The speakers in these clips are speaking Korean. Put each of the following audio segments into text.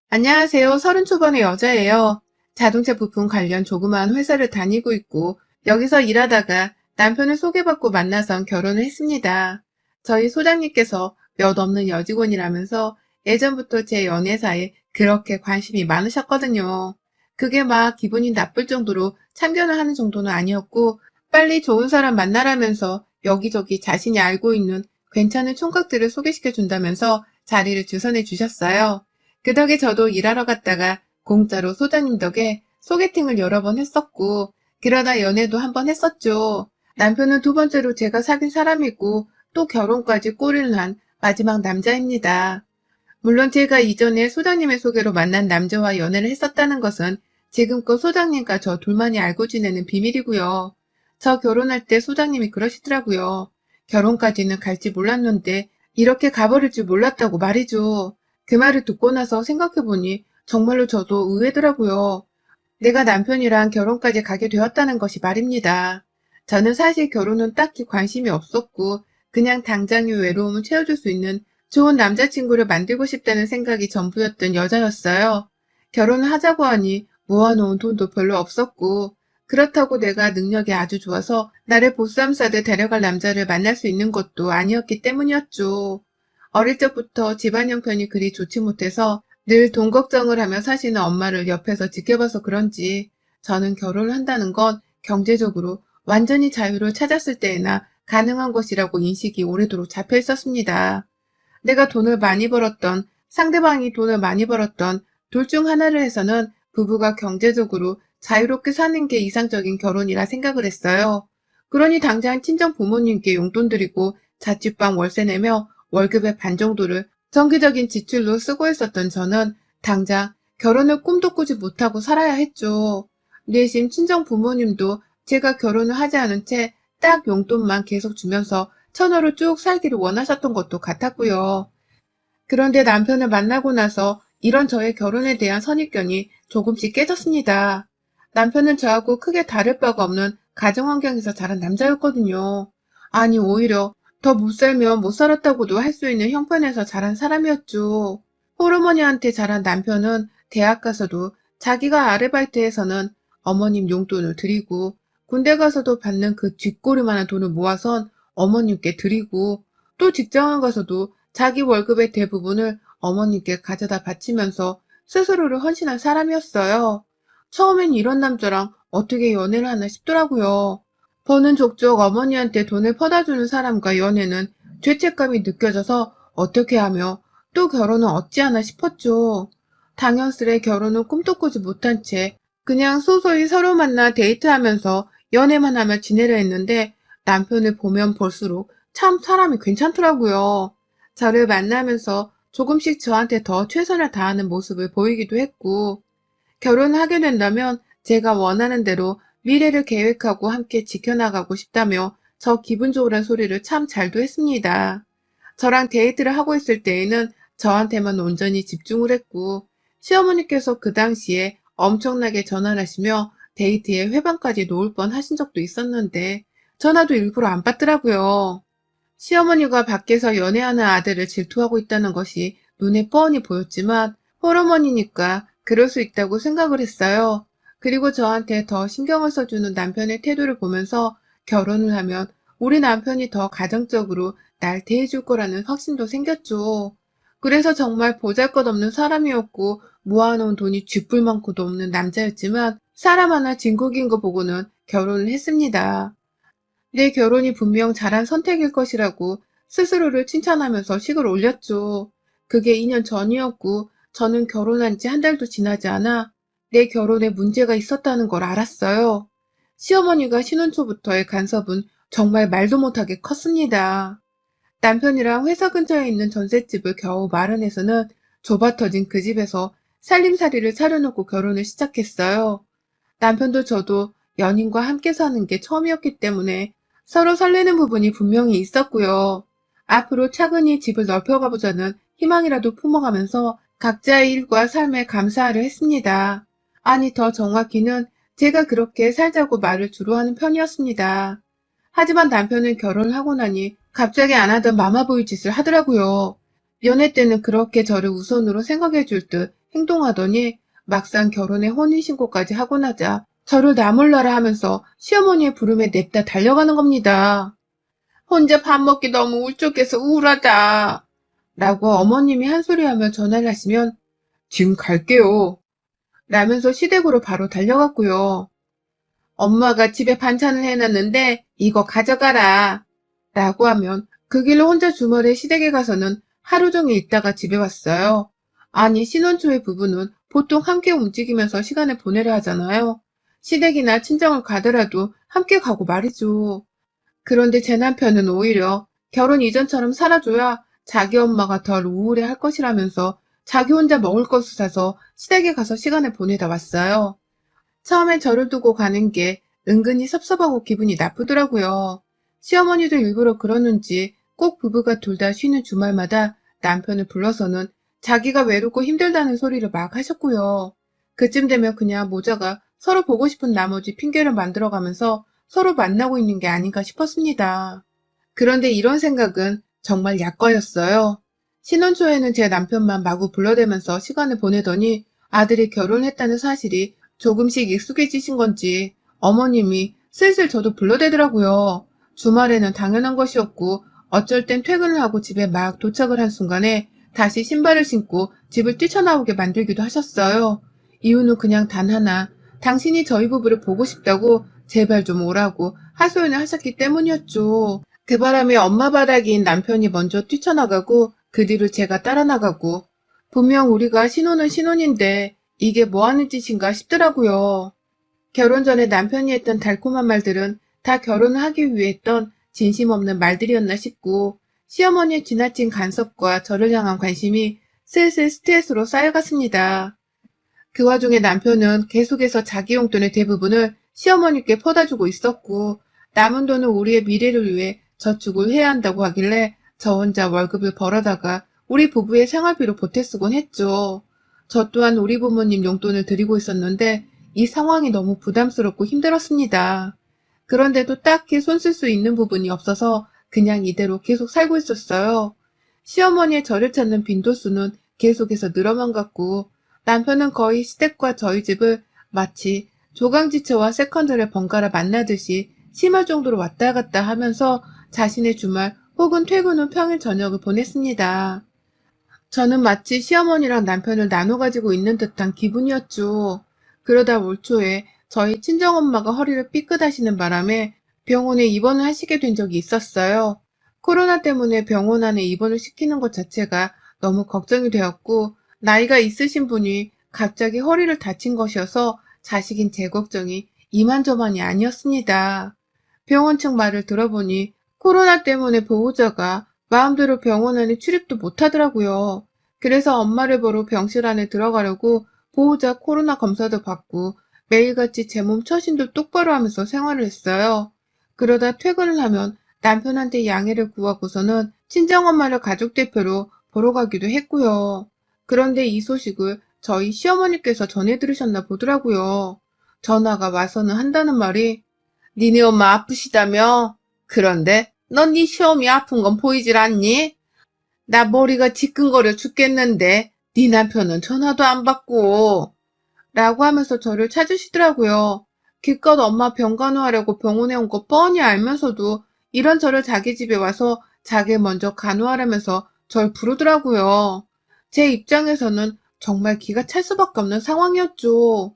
안녕하세요. 30 초반의 여자예요. 자동차 부품 관련 조그마한 회사를 다니고 있고 여기서 일하다가 남편을 소개받고 만나선 결혼을 했습니다. 저희 소장님께서 몇 없는 여직원이라면서 예전부터 제 연애사에 그렇게 관심이 많으셨거든요. 그게 막 기분이 나쁠 정도로 참견을 하는 정도는 아니었고 빨리 좋은 사람 만나라면서 여기저기 자신이 알고 있는 괜찮은 총각들을 소개시켜 준다면서 자리를 주선해 주셨어요. 그 덕에 저도 일하러 갔다가 공짜로 소장님 덕에 소개팅을 여러 번 했었고, 그러다 연애도 한 번 했었죠. 남편은 두 번째로 제가 사귄 사람이고, 또 결혼까지 꼬리를 한 마지막 남자입니다. 물론 제가 이전에 소장님의 소개로 만난 남자와 연애를 했었다는 것은 지금껏 소장님과 저 둘만이 알고 지내는 비밀이고요. 저 결혼할 때 소장님이 그러시더라고요. 결혼까지는 갈지 몰랐는데 이렇게 가버릴 줄 몰랐다고 말이죠. 그 말을 듣고 나서 생각해보니 정말로 저도 의외더라고요. 내가 남편이랑 결혼까지 가게 되었다는 것이 말입니다. 저는 사실 결혼은 딱히 관심이 없었고 그냥 당장의 외로움을 채워줄 수 있는 좋은 남자친구를 만들고 싶다는 생각이 전부였던 여자였어요. 결혼을 하자고 하니 모아놓은 돈도 별로 없었고 그렇다고 내가 능력이 아주 좋아서 나를 보쌈 싸듯 데려갈 남자를 만날 수 있는 것도 아니었기 때문이었죠. 어릴 적부터 집안 형편이 그리 좋지 못해서 늘 돈 걱정을 하며 사시는 엄마를 옆에서 지켜봐서 그런지 저는 결혼을 한다는 건 경제적으로 완전히 자유를 찾았을 때에나 가능한 것이라고 인식이 오래도록 잡혀 있었습니다. 내가 돈을 많이 벌었던, 상대방이 돈을 많이 벌었던 둘 중 하나를 해서는 부부가 경제적으로 자유롭게 사는 게 이상적인 결혼이라 생각을 했어요. 그러니 당장 친정 부모님께 용돈 드리고 자취방 월세 내며 월급의 반 정도를 정기적인 지출로 쓰고 있었던 저는 당장 결혼을 꿈도 꾸지 못하고 살아야 했죠. 내심 친정 부모님도 제가 결혼을 하지 않은 채 딱 용돈만 계속 주면서 처녀로 쭉 살기를 원하셨던 것도 같았고요. 그런데 남편을 만나고 나서 이런 저의 결혼에 대한 선입견이 조금씩 깨졌습니다. 남편은 저하고 크게 다를 바가 없는 가정 환경에서 자란 남자였거든요. 아니, 오히려 더 못 살면 못 살았다고도 할 수 있는 형편에서 자란 사람이었죠. 호르머니한테 자란 남편은 대학 가서도 자기가 아르바이트해서는 어머님 용돈을 드리고 군대 가서도 받는 그 쥐꼬리만한 돈을 모아선 어머님께 드리고 또 직장을 가서도 자기 월급의 대부분을 어머님께 가져다 바치면서 스스로를 헌신한 사람이었어요. 처음엔 이런 남자랑 어떻게 연애를 하나 싶더라고요. 버는 족족 어머니한테 돈을 퍼다주는 사람과 연애는 죄책감이 느껴져서 어떻게 하며 또 결혼은 어찌하나 싶었죠. 당연스레 결혼은 꿈도 꾸지 못한 채 그냥 소소히 서로 만나 데이트하면서 연애만 하며 지내려 했는데 남편을 보면 볼수록 참 사람이 괜찮더라고요. 저를 만나면서 조금씩 저한테 더 최선을 다하는 모습을 보이기도 했고, 결혼을 하게 된다면 제가 원하는 대로 미래를 계획하고 함께 지켜나가고 싶다며 저 기분 좋으란 소리를 참 잘도 했습니다. 저랑 데이트를 하고 있을 때에는 저한테만 온전히 집중을 했고, 시어머니께서 그 당시에 엄청나게 전화를 하시며 데이트에 회방까지 놓을 뻔 하신 적도 있었는데, 전화도 일부러 안 받더라고요. 시어머니가 밖에서 연애하는 아들을 질투하고 있다는 것이 눈에 뻔히 보였지만 홀어머니니까 그럴 수 있다고 생각을 했어요. 그리고 저한테 더 신경을 써주는 남편의 태도를 보면서 결혼을 하면 우리 남편이 더 가정적으로 날 대해줄 거라는 확신도 생겼죠. 그래서 정말 보잘것없는 사람이었고 모아놓은 돈이 쥐뿔 많고도 없는 남자였지만 사람 하나 진국인 거 보고는 결혼을 했습니다. 내 결혼이 분명 잘한 선택일 것이라고 스스로를 칭찬하면서 식을 올렸죠. 그게 2년 전이었고 저는 결혼한 지 한 달도 지나지 않아 내 결혼에 문제가 있었다는 걸 알았어요. 시어머니가 신혼 초부터의 간섭은 정말 말도 못하게 컸습니다. 남편이랑 회사 근처에 있는 전셋집을 겨우 마련해서는 좁아터진 그 집에서 살림살이를 차려놓고 결혼을 시작했어요. 남편도 저도 연인과 함께 사는 게 처음이었기 때문에 서로 설레는 부분이 분명히 있었고요. 앞으로 차근히 집을 넓혀가보자는 희망이라도 품어가면서 각자의 일과 삶에 감사하려 했습니다. 아니, 더 정확히는 제가 그렇게 살자고 말을 주로 하는 편이었습니다. 하지만 남편은 결혼을 하고 나니 갑자기 안 하던 마마보이 짓을 하더라고요. 연애 때는 그렇게 저를 우선으로 생각해 줄 듯 행동하더니 막상 결혼에 혼인신고까지 하고 나자 저를 나몰라라 하면서 시어머니의 부름에 냅다 달려가는 겁니다. 혼자 밥 먹기 너무 울적해서 우울하다. 라고 어머님이 한 소리하며 전화를 하시면 지금 갈게요. 라면서 시댁으로 바로 달려갔고요. 엄마가 집에 반찬을 해놨는데 이거 가져가라. 라고 하면 그 길로 혼자 주말에 시댁에 가서는 하루 종일 있다가 집에 왔어요. 아니 신혼 초의 부부는 보통 함께 움직이면서 시간을 보내려 하잖아요. 시댁이나 친정을 가더라도 함께 가고 말이죠. 그런데 제 남편은 오히려 결혼 이전처럼 살아줘야 자기 엄마가 덜 우울해 할 것이라면서 자기 혼자 먹을 것을 사서 시댁에 가서 시간을 보내다 왔어요. 처음엔 저를 두고 가는 게 은근히 섭섭하고 기분이 나쁘더라고요. 시어머니도 일부러 그러는지 꼭 부부가 둘 다 쉬는 주말마다 남편을 불러서는 자기가 외롭고 힘들다는 소리를 막 하셨고요. 그쯤 되면 그냥 모자가 서로 보고 싶은 나머지 핑계를 만들어가면서 서로 만나고 있는 게 아닌가 싶었습니다. 그런데 이런 생각은 정말 약과였어요. 신혼 초에는 제 남편만 마구 불러대면서 시간을 보내더니 아들이 결혼했다는 사실이 조금씩 익숙해지신 건지 어머님이 슬슬 저도 불러대더라고요. 주말에는 당연한 것이었고 어쩔 땐 퇴근을 하고 집에 막 도착을 한 순간에 다시 신발을 신고 집을 뛰쳐나오게 만들기도 하셨어요. 이유는 그냥 단 하나, 당신이 저희 부부를 보고 싶다고 제발 좀 오라고 하소연을 하셨기 때문이었죠. 그 바람에 엄마 바닥인 남편이 먼저 뛰쳐나가고 그 뒤로 제가 따라 나가고 분명 우리가 신혼은 신혼인데 이게 뭐 하는 짓인가 싶더라고요. 결혼 전에 남편이 했던 달콤한 말들은 다 결혼을 하기 위해 했던 진심 없는 말들이었나 싶고 시어머니의 지나친 간섭과 저를 향한 관심이 슬슬 스트레스로 쌓여갔습니다. 그 와중에 남편은 계속해서 자기 용돈의 대부분을 시어머니께 퍼다주고 있었고 남은 돈은 우리의 미래를 위해 저축을 해야 한다고 하길래 저 혼자 월급을 벌어다가 우리 부부의 생활비로 보태 쓰곤 했죠. 저 또한 우리 부모님 용돈을 드리고 있었는데 이 상황이 너무 부담스럽고 힘들었습니다. 그런데도 딱히 손 쓸 수 있는 부분이 없어서 그냥 이대로 계속 살고 있었어요. 시어머니의 저를 찾는 빈도수는 계속해서 늘어만 갔고 남편은 거의 시댁과 저희 집을 마치 조강지처와 세컨드를 번갈아 만나듯이 심할 정도로 왔다 갔다 하면서 자신의 주말 혹은 퇴근 후 평일 저녁을 보냈습니다. 저는 마치 시어머니랑 남편을 나눠 가지고 있는 듯한 기분이었죠. 그러다 올 초에 저희 친정엄마가 허리를 삐끗하시는 바람에 병원에 입원을 하시게 된 적이 있었어요. 코로나 때문에 병원 안에 입원을 시키는 것 자체가 너무 걱정이 되었고 나이가 있으신 분이 갑자기 허리를 다친 것이어서 자식인 제 걱정이 이만저만이 아니었습니다. 병원 측 말을 들어보니 코로나 때문에 보호자가 마음대로 병원 안에 출입도 못하더라고요. 그래서 엄마를 보러 병실 안에 들어가려고 보호자 코로나 검사도 받고 매일같이 제 몸 처신도 똑바로 하면서 생활을 했어요. 그러다 퇴근을 하면 남편한테 양해를 구하고서는 친정엄마를 가족대표로 보러 가기도 했고요. 그런데 이 소식을 저희 시어머니께서 전해 들으셨나 보더라고요. 전화가 와서는 한다는 말이 니네 엄마 아프시다며? 그런데 넌 네 시어머니 아픈 건 보이질 않니? 나 머리가 지끈거려 죽겠는데 네 남편은 전화도 안 받고 라고 하면서 저를 찾으시더라고요. 기껏 엄마 병 간호하려고 병원에 온 거 뻔히 알면서도 이런 저를 자기 집에 와서 자기 먼저 간호하라면서 절 부르더라고요. 제 입장에서는 정말 기가 찰 수밖에 없는 상황이었죠.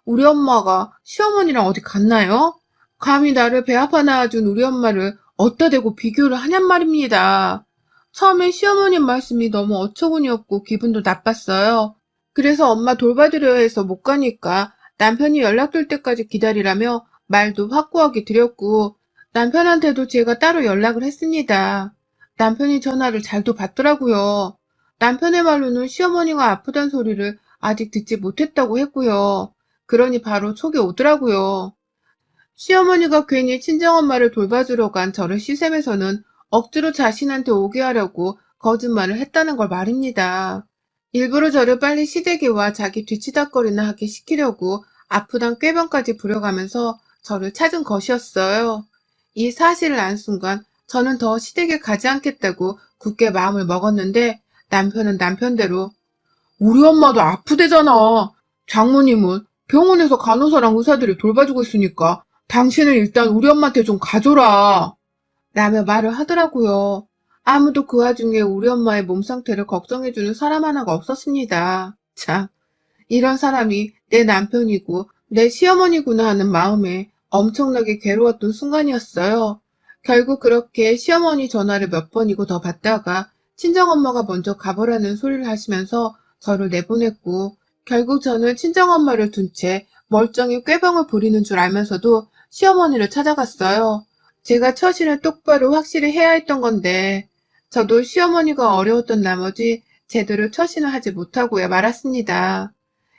우리 엄마가 시어머니랑 어디 갔나요? 감히 나를 배 아파 낳아준 우리 엄마를 어디다 대고 비교를 하냔 말입니다. 처음엔 시어머님 말씀이 너무 어처구니없고 기분도 나빴어요. 그래서 엄마 돌봐드려야 해서 못 가니까 남편이 연락될 때까지 기다리라며 말도 확고하게 드렸고 남편한테도 제가 따로 연락을 했습니다. 남편이 전화를 잘도 받더라고요. 남편의 말로는 시어머니가 아프단 소리를 아직 듣지 못했다고 했고요. 그러니 바로 촉이 오더라고요. 시어머니가 괜히 친정엄마를 돌봐주러 간 저를 시샘에서는 억지로 자신한테 오게 하려고 거짓말을 했다는 걸 말입니다. 일부러 저를 빨리 시댁에 와 자기 뒤치다거리나 하게 시키려고 아프단 꾀병까지 부려가면서 저를 찾은 것이었어요. 이 사실을 안 순간 저는 더 시댁에 가지 않겠다고 굳게 마음을 먹었는데 남편은 남편대로 우리 엄마도 아프대잖아. 장모님은 병원에서 간호사랑 의사들이 돌봐주고 있으니까 당신은 일단 우리 엄마한테 좀 가줘라. 라며 말을 하더라고요. 아무도 그 와중에 우리 엄마의 몸 상태를 걱정해주는 사람 하나가 없었습니다. 참, 이런 사람이 내 남편이고 내 시어머니구나 하는 마음에 엄청나게 괴로웠던 순간이었어요. 결국 그렇게 시어머니 전화를 몇 번이고 더 받다가 친정엄마가 먼저 가보라는 소리를 하시면서 저를 내보냈고, 결국 저는 친정엄마를 둔 채 멀쩡히 꾀병을 부리는 줄 알면서도 시어머니를 찾아갔어요. 제가 처신을 똑바로 확실히 해야 했던 건데, 저도 시어머니가 어려웠던 나머지 제대로 처신을 하지 못하고야 말았습니다.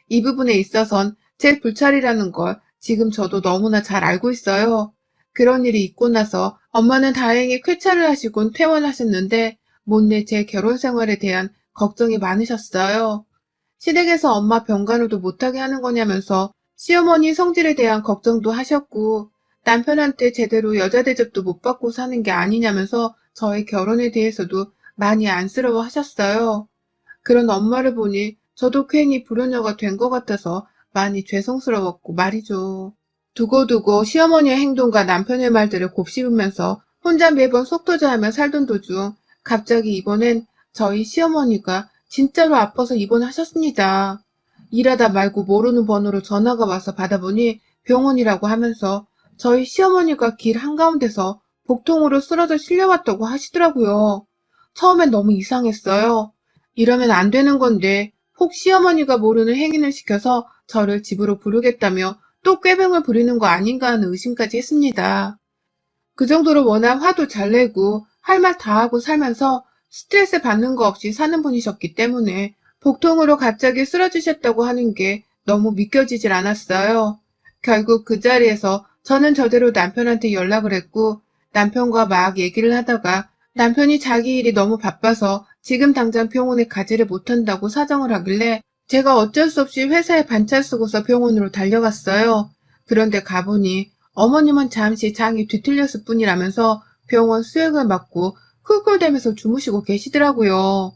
이 부분에 있어선 제 불찰이라는 걸 지금 저도 너무나 잘 알고 있어요. 그런 일이 있고 나서 엄마는 다행히 쾌차를 하시곤 퇴원하셨는데, 못내 제 결혼 생활에 대한 걱정이 많으셨어요. 시댁에서 엄마 병간호도 못하게 하는 거냐면서 시어머니 성질에 대한 걱정도 하셨고, 남편한테 제대로 여자 대접도 못 받고 사는 게 아니냐면서 저의 결혼에 대해서도 많이 안쓰러워 하셨어요. 그런 엄마를 보니 저도 괜히 불효녀가 된 것 같아서 많이 죄송스러웠고 말이죠. 두고두고 시어머니의 행동과 남편의 말들을 곱씹으면서 혼자 매번 속도자하며 살던 도중 갑자기 이번엔 저희 시어머니가 진짜로 아파서 입원하셨습니다. 일하다 말고 모르는 번호로 전화가 와서 받아보니 병원이라고 하면서 저희 시어머니가 길 한가운데서 복통으로 쓰러져 실려왔다고 하시더라고요. 처음엔 너무 이상했어요. 이러면 안 되는 건데 혹 시어머니가 모르는 행인을 시켜서 저를 집으로 부르겠다며 또 꾀병을 부리는 거 아닌가 하는 의심까지 했습니다. 그 정도로 워낙 화도 잘 내고 할 말 다 하고 살면서 스트레스 받는 거 없이 사는 분이셨기 때문에 복통으로 갑자기 쓰러지셨다고 하는 게 너무 믿겨지질 않았어요. 결국 그 자리에서 저는 저대로 남편한테 연락을 했고, 남편과 막 얘기를 하다가 남편이 자기 일이 너무 바빠서 지금 당장 병원에 가지를 못한다고 사정을 하길래 제가 어쩔 수 없이 회사에 반차 쓰고서 병원으로 달려갔어요. 그런데 가보니 어머님은 잠시 장이 뒤틀렸을 뿐이라면서 병원 수액을 맞고 쿨쿨대면서 주무시고 계시더라고요.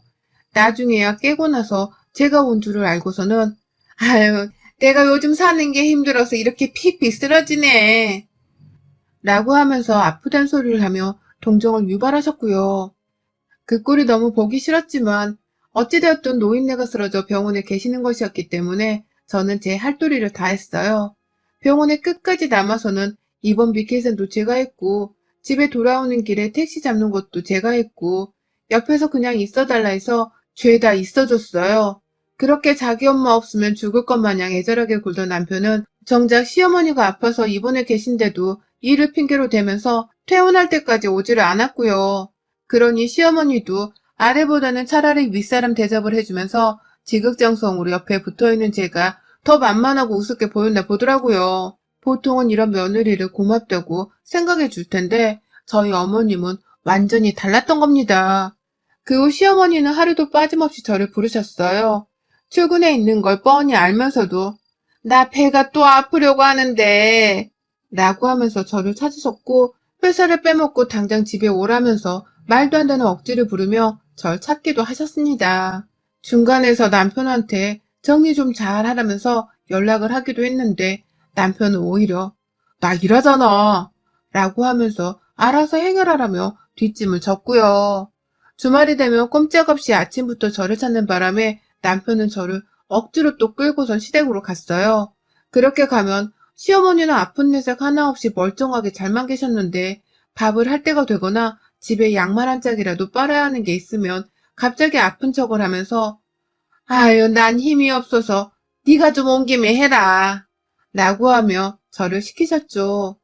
나중에야 깨고 나서 제가 온 줄을 알고서는 아유, 내가 요즘 사는 게 힘들어서 이렇게 피피 쓰러지네 라고 하면서 아프단 소리를 하며 동정을 유발하셨고요. 그 꼴이 너무 보기 싫었지만 어찌되었든 노인네가 쓰러져 병원에 계시는 것이었기 때문에 저는 제 할 도리를 다 했어요. 병원에 끝까지 남아서는 입원비 계산도 제가 했고, 집에 돌아오는 길에 택시 잡는 것도 제가 했고, 옆에서 그냥 있어달라 해서 죄다 있어줬어요. 그렇게 자기 엄마 없으면 죽을 것 마냥 애절하게 굴던 남편은 정작 시어머니가 아파서 입원해 계신데도 일을 핑계로 대면서 퇴원할 때까지 오지를 않았고요. 그러니 시어머니도 아래보다는 차라리 윗사람 대접을 해주면서 지극정성으로 옆에 붙어있는 제가 더 만만하고 우습게 보였나 보더라고요. 보통은 이런 며느리를 고맙다고 생각해 줄 텐데 저희 어머님은 완전히 달랐던 겁니다. 그 후 시어머니는 하루도 빠짐없이 저를 부르셨어요. 출근해 있는 걸 뻔히 알면서도 나 배가 또 아프려고 하는데 라고 하면서 저를 찾으셨고, 회사를 빼먹고 당장 집에 오라면서 말도 안 되는 억지를 부르며 절 찾기도 하셨습니다. 중간에서 남편한테 정리 좀 잘 하라면서 연락을 하기도 했는데 남편은 오히려 나 일하잖아 라고 하면서 알아서 해결하라며 뒷짐을 졌고요. 주말이 되면 꼼짝없이 아침부터 저를 찾는 바람에 남편은 저를 억지로 또 끌고선 시댁으로 갔어요. 그렇게 가면 시어머니는 아픈 내색 하나 없이 멀쩡하게 잘만 계셨는데 밥을 할 때가 되거나 집에 양말 한 짝이라도 빨아야 하는 게 있으면 갑자기 아픈 척을 하면서 아유, 난 힘이 없어서 네가 좀 온 김에 해라 라고 하며 저를 시키셨죠.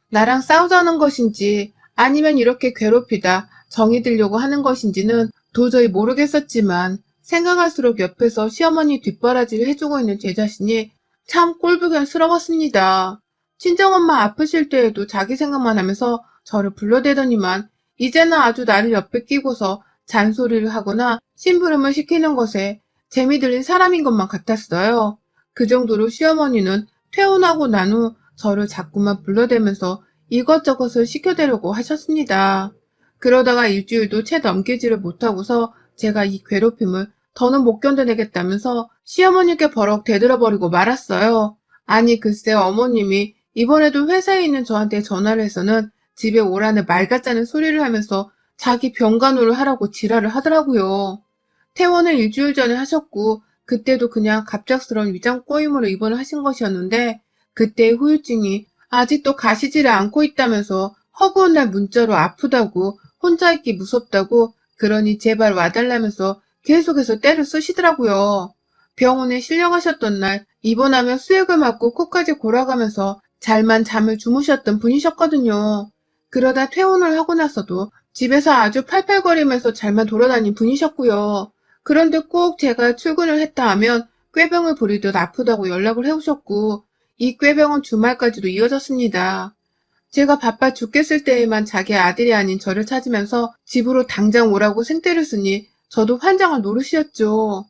나랑 싸우자는 것인지 아니면 이렇게 괴롭히다 정이 들려고 하는 것인지는 도저히 모르겠었지만 생각할수록 옆에서 시어머니 뒷바라지를 해주고 있는 제 자신이 참 꼴보기스러웠습니다. 친정엄마 아프실 때에도 자기 생각만 하면서 저를 불러대더니만 이제는 아주 나를 옆에 끼고서 잔소리를 하거나 심부름을 시키는 것에 재미 들린 사람인 것만 같았어요. 그 정도로 시어머니는 퇴원하고 난 후 저를 자꾸만 불러대면서 이것저것을 시켜대려고 하셨습니다. 그러다가 일주일도 채 넘기지를 못하고서 제가 이 괴롭힘을 더는 못 견뎌내겠다면서 시어머니께 버럭 대들어버리고 말았어요. 아니 글쎄 어머님이 이번에도 회사에 있는 저한테 전화를 해서는 집에 오라는 말 같자는 소리를 하면서 자기 병간호를 하라고 지랄을 하더라고요. 퇴원을 일주일 전에 하셨고 그때도 그냥 갑작스러운 위장 꼬임으로 입원을 하신 것이었는데 그때의 후유증이 아직도 가시지를 않고 있다면서 허구한 날 문자로 아프다고 혼자 있기 무섭다고 그러니 제발 와달라면서 계속해서 때를 쓰시더라고요. 병원에 실려가셨던 날 입원하며 수액을 맞고 코까지 골아가면서 잘만 잠을 주무셨던 분이셨거든요. 그러다 퇴원을 하고 나서도 집에서 아주 팔팔거리면서 잘만 돌아다닌 분이셨고요. 그런데 꼭 제가 출근을 했다 하면 꾀병을 부리듯 아프다고 연락을 해오셨고 이 꾀병은 주말까지도 이어졌습니다. 제가 바빠 죽겠을 때에만 자기 아들이 아닌 저를 찾으면서 집으로 당장 오라고 생떼를 쓰니 저도 환장을 노릇이었죠.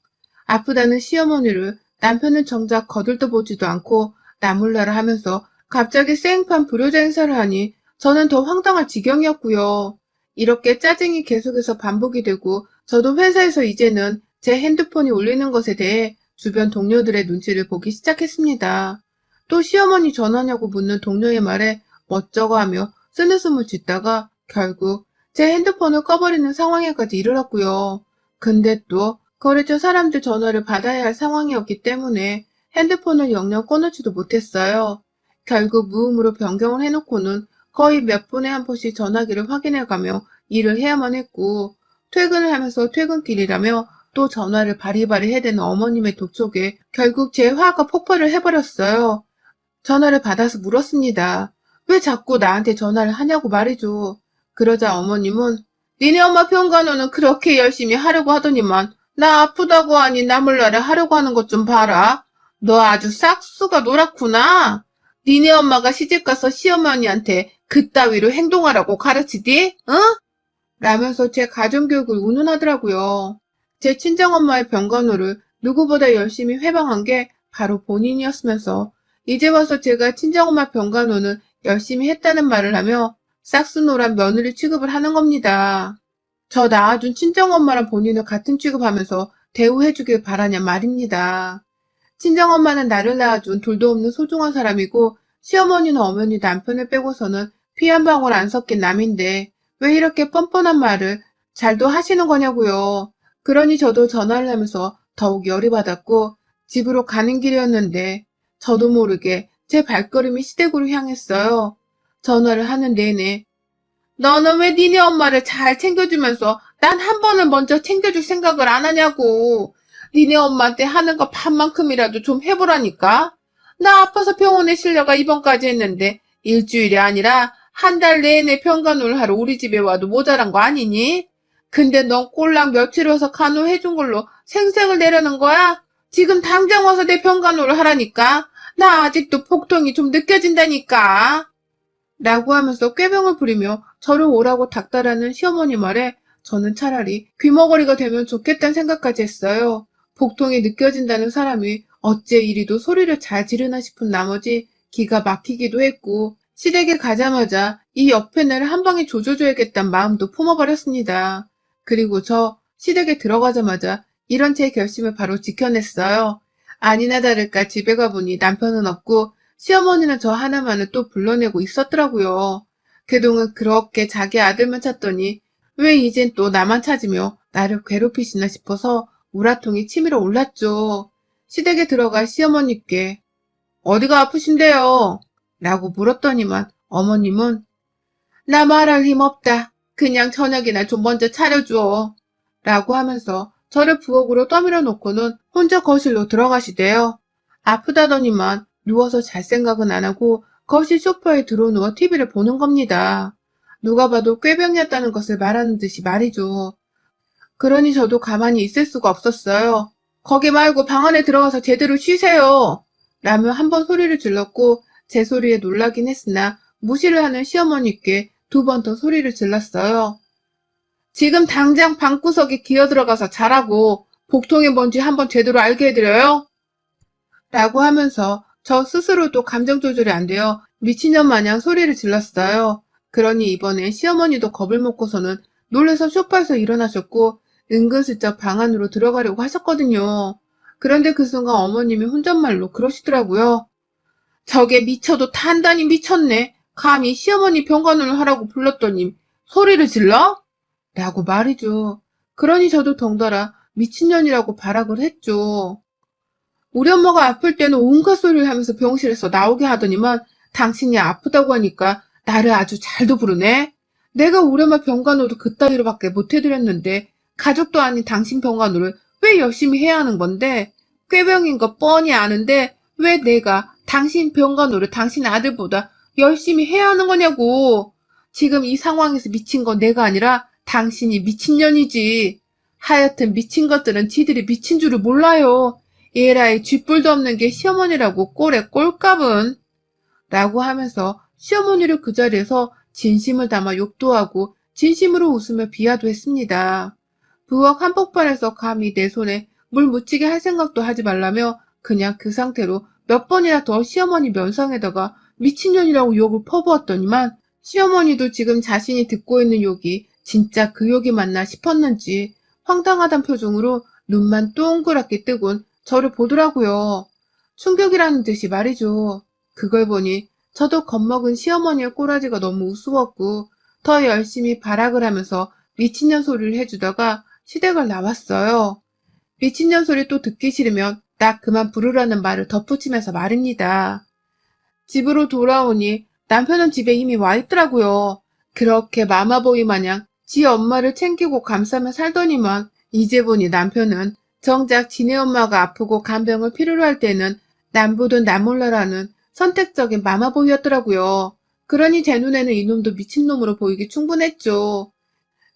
아프다는 시어머니를 남편은 정작 거들떠보지도 않고 나몰라라 하면서 갑자기 생판 불효자 행사를 하니 저는 더 황당할 지경이었고요. 이렇게 짜증이 계속해서 반복이 되고 저도 회사에서 이제는 제 핸드폰이 울리는 것에 대해 주변 동료들의 눈치를 보기 시작했습니다. 또 시어머니 전화냐고 묻는 동료의 말에 멋쩍어 하며 쓰느숨을 짓다가 결국 제 핸드폰을 꺼버리는 상황에까지 이르렀고요. 근데 또 거래처 사람들 전화를 받아야 할 상황이었기 때문에 핸드폰을 영영 꺼놓지도 못했어요. 결국 무음으로 변경을 해놓고는 거의 몇 분에 한 번씩 전화기를 확인해가며 일을 해야만 했고 퇴근을 하면서 퇴근길이라며 또 전화를 바리바리 해대는 어머님의 독촉에 결국 제 화가 폭발을 해버렸어요. 전화를 받아서 물었습니다. 왜 자꾸 나한테 전화를 하냐고 말이죠. 그러자 어머님은 니네 엄마 병간호는 그렇게 열심히 하려고 하더니만 나 아프다고 하니 나몰라라 하려고 하는 것 좀 봐라. 너 아주 싹수가 노랗구나. 니네 엄마가 시집가서 시어머니한테 그따위로 행동하라고 가르치디? 응? 라면서 제 가정교육을 운운하더라고요. 제 친정엄마의 병간호를 누구보다 열심히 회방한 게 바로 본인이었으면서 이제 와서 제가 친정엄마 병간호는 열심히 했다는 말을 하며 싹수노란 며느리 취급을 하는 겁니다. 저 낳아준 친정엄마랑 본인을 같은 취급하면서 대우해주길 바라냐 말입니다. 친정엄마는 나를 낳아준 둘도 없는 소중한 사람이고 시어머니는 어머니 남편을 빼고서는 피 한 방울 안 섞인 남인데 왜 이렇게 뻔뻔한 말을 잘도 하시는 거냐고요. 그러니 저도 전화를 하면서 더욱 열이 받았고 집으로 가는 길이었는데 저도 모르게 제 발걸음이 시댁으로 향했어요. 전화를 하는 내내 너는 왜 니네 엄마를 잘 챙겨주면서 난 한 번은 먼저 챙겨줄 생각을 안 하냐고. 니네 엄마한테 하는 거 반만큼이라도 좀 해보라니까. 나 아파서 병원에 실려가 입원까지 했는데 일주일이 아니라 한 달 내내 병간호를 하러 우리 집에 와도 모자란 거 아니니? 근데 넌 꼴랑 며칠 와서 간호해준 걸로 생색을 내려는 거야? 지금 당장 와서 내 병간호를 하라니까. 나 아직도 복통이 좀 느껴진다니까. 라고 하면서 꾀병을 부리며 저를 오라고 닥달하는 시어머니 말에 저는 차라리 귀머거리가 되면 좋겠다는 생각까지 했어요. 복통이 느껴진다는 사람이 어째 이리도 소리를 잘 지르나 싶은 나머지 기가 막히기도 했고 시댁에 가자마자 이 역패내를 한 방에 조져줘야겠다는 마음도 품어버렸습니다. 그리고 저 시댁에 들어가자마자 이런 제 결심을 바로 지켜냈어요. 아니나 다를까 집에 가보니 남편은 없고 시어머니는 저 하나만을 또 불러내고 있었더라고요. 그동안 그렇게 자기 아들만 찾더니 왜 이젠 또 나만 찾으며 나를 괴롭히시나 싶어서 우라통이 치밀어 올랐죠. 시댁에 들어가 시어머니께 어디가 아프신데요? 라고 물었더니만 어머님은 나 말할 힘 없다. 그냥 저녁이나 좀 먼저 차려줘. 라고 하면서 저를 부엌으로 떠밀어 놓고는 혼자 거실로 들어가시대요. 아프다더니만 누워서 잘 생각은 안 하고 거실 소파에 들어누워 TV를 보는 겁니다. 누가 봐도 꾀병이었다는 것을 말하는 듯이 말이죠. 그러니 저도 가만히 있을 수가 없었어요. 거기 말고 방 안에 들어가서 제대로 쉬세요. 라며 한 번 소리를 질렀고 제 소리에 놀라긴 했으나 무시를 하는 시어머니께 두 번 더 소리를 질렀어요. 지금 당장 방구석에 기어들어가서 자라고 복통이 뭔지 한번 제대로 알게 해드려요? 라고 하면서 저 스스로도 감정 조절이 안 되어 미친년 마냥 소리를 질렀어요. 그러니 이번에 시어머니도 겁을 먹고서는 놀라서 소파에서 일어나셨고 은근슬쩍 방 안으로 들어가려고 하셨거든요. 그런데 그 순간 어머님이 혼잣말로 그러시더라고요. 저게 미쳐도 단단히 미쳤네. 감히 시어머니 병간호를 하라고 불렀더니 소리를 질러? 라고 말이죠. 그러니 저도 덩달아 미친년이라고 발악을 했죠. 우리 엄마가 아플 때는 온갖 소리를 하면서 병실에서 나오게 하더니만 당신이 아프다고 하니까 나를 아주 잘도 부르네. 내가 우리 엄마 병간호도 그따위로밖에 못 해드렸는데 가족도 아닌 당신 병간호를 왜 열심히 해야 하는 건데? 꾀병인 거 뻔히 아는데 왜 내가 당신 병간호를 당신 아들보다 열심히 해야 하는 거냐고. 지금 이 상황에서 미친 건 내가 아니라 당신이 미친년이지. 하여튼 미친 것들은 지들이 미친 줄을 몰라요. 에라이 쥐뿔도 없는 게 시어머니라고 꼴에 꼴값은. 라고 하면서 시어머니를 그 자리에서 진심을 담아 욕도 하고 진심으로 웃으며 비하도 했습니다. 부엌 한복판에서 감히 내 손에 물 묻히게 할 생각도 하지 말라며 그냥 그 상태로 몇 번이나 더 시어머니 면상에다가 미친년이라고 욕을 퍼부었더니만 시어머니도 지금 자신이 듣고 있는 욕이 진짜 그 욕이 맞나 싶었는지 황당하단 표정으로 눈만 동그랗게 뜨곤 저를 보더라고요. 충격이라는 듯이 말이죠. 그걸 보니 저도 겁먹은 시어머니의 꼬라지가 너무 우스웠고 더 열심히 발악을 하면서 미친년 소리를 해주다가 시댁을 나왔어요. 미친년 소리 또 듣기 싫으면 나 그만 부르라는 말을 덧붙이면서 말입니다. 집으로 돌아오니 남편은 집에 이미 와 있더라고요. 그렇게 마마보이 마냥 지 엄마를 챙기고 감싸며 살더니만 이제 보니 남편은 정작 지네 엄마가 아프고 간병을 필요로 할 때는 남보든 남몰라라는 선택적인 마마보이였더라고요. 그러니 제 눈에는 이놈도 미친놈으로 보이기 충분했죠.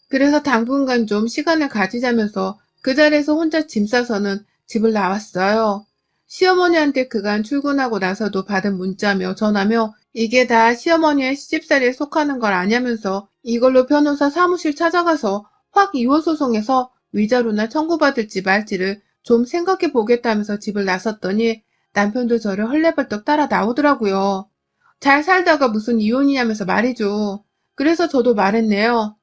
그래서 당분간 좀 시간을 가지자면서 그 자리에서 혼자 짐 싸서는 집을 나왔어요. 시어머니한테 그간 출근하고 나서도 받은 문자며 전화며 이게 다 시어머니의 시집살이에 속하는 걸 아냐면서 이걸로 변호사 사무실 찾아가서 확 이혼 소송해서 위자료나 청구받을지 말지를 좀 생각해 보겠다면서 집을 나섰더니 남편도 저를 헐레벌떡 따라 나오더라고요. 잘 살다가 무슨 이혼이냐면서 말이죠. 그래서 저도 말했네요.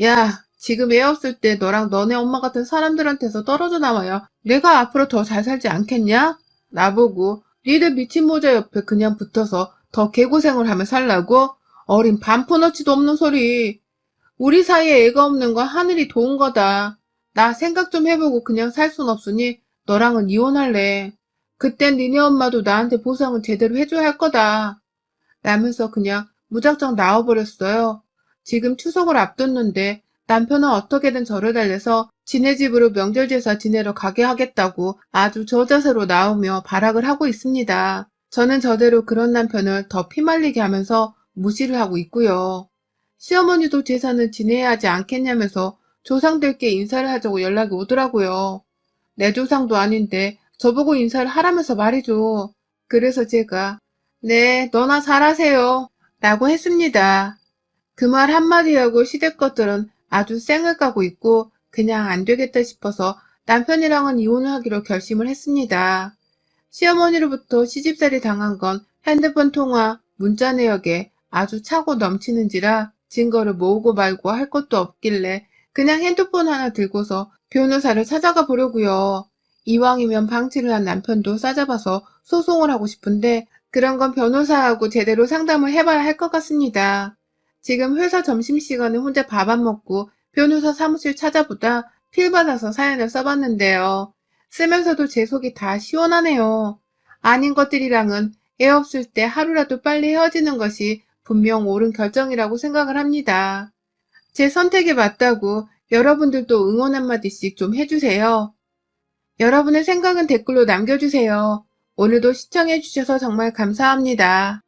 야, 지금 애 없을 때 너랑 너네 엄마 같은 사람들한테서 떨어져 나와야 내가 앞으로 더 잘 살지 않겠냐? 나보고 니들 미친 모자 옆에 그냥 붙어서 더 개고생을 하며 살라고? 어린 반푼어치도 없는 소리. 우리 사이에 애가 없는 건 하늘이 도운 거다. 나 생각 좀 해보고 그냥 살 순 없으니 너랑은 이혼할래. 그땐 니네 엄마도 나한테 보상은 제대로 해줘야 할 거다. 라면서 그냥 무작정 나와버렸어요. 지금 추석을 앞뒀는데 남편은 어떻게든 저를 달래서 지네 집으로 명절 제사 지내러 가게 하겠다고 아주 저자세로 나오며 발악을 하고 있습니다. 저는 저대로 그런 남편을 더 피말리게 하면서 무시를 하고 있고요. 시어머니도 제사는 지내야 하지 않겠냐면서 조상들께 인사를 하자고 연락이 오더라고요. 내 조상도 아닌데 저보고 인사를 하라면서 말이죠. 그래서 제가 네, 너나 잘하세요 라고 했습니다. 그 말 한마디 하고 시댁 것들은 아주 쌩을 까고 있고 그냥 안 되겠다 싶어서 남편이랑은 이혼을 하기로 결심을 했습니다. 시어머니로부터 시집살이 당한 건 핸드폰 통화, 문자 내역에 아주 차고 넘치는지라 증거를 모으고 말고 할 것도 없길래 그냥 핸드폰 하나 들고서 변호사를 찾아가 보려고요. 이왕이면 방치를 한 남편도 싸잡아서 소송을 하고 싶은데 그런 건 변호사하고 제대로 상담을 해봐야 할 것 같습니다. 지금 회사 점심시간에 혼자 밥 안 먹고 변호사 사무실 찾아보다 필 받아서 사연을 써봤는데요. 쓰면서도 제 속이 다 시원하네요. 아닌 것들이랑은 애 없을 때 하루라도 빨리 헤어지는 것이 분명 옳은 결정이라고 생각을 합니다. 제 선택이 맞다고 여러분들도 응원 한마디씩 좀 해주세요. 여러분의 생각은 댓글로 남겨주세요. 오늘도 시청해주셔서 정말 감사합니다.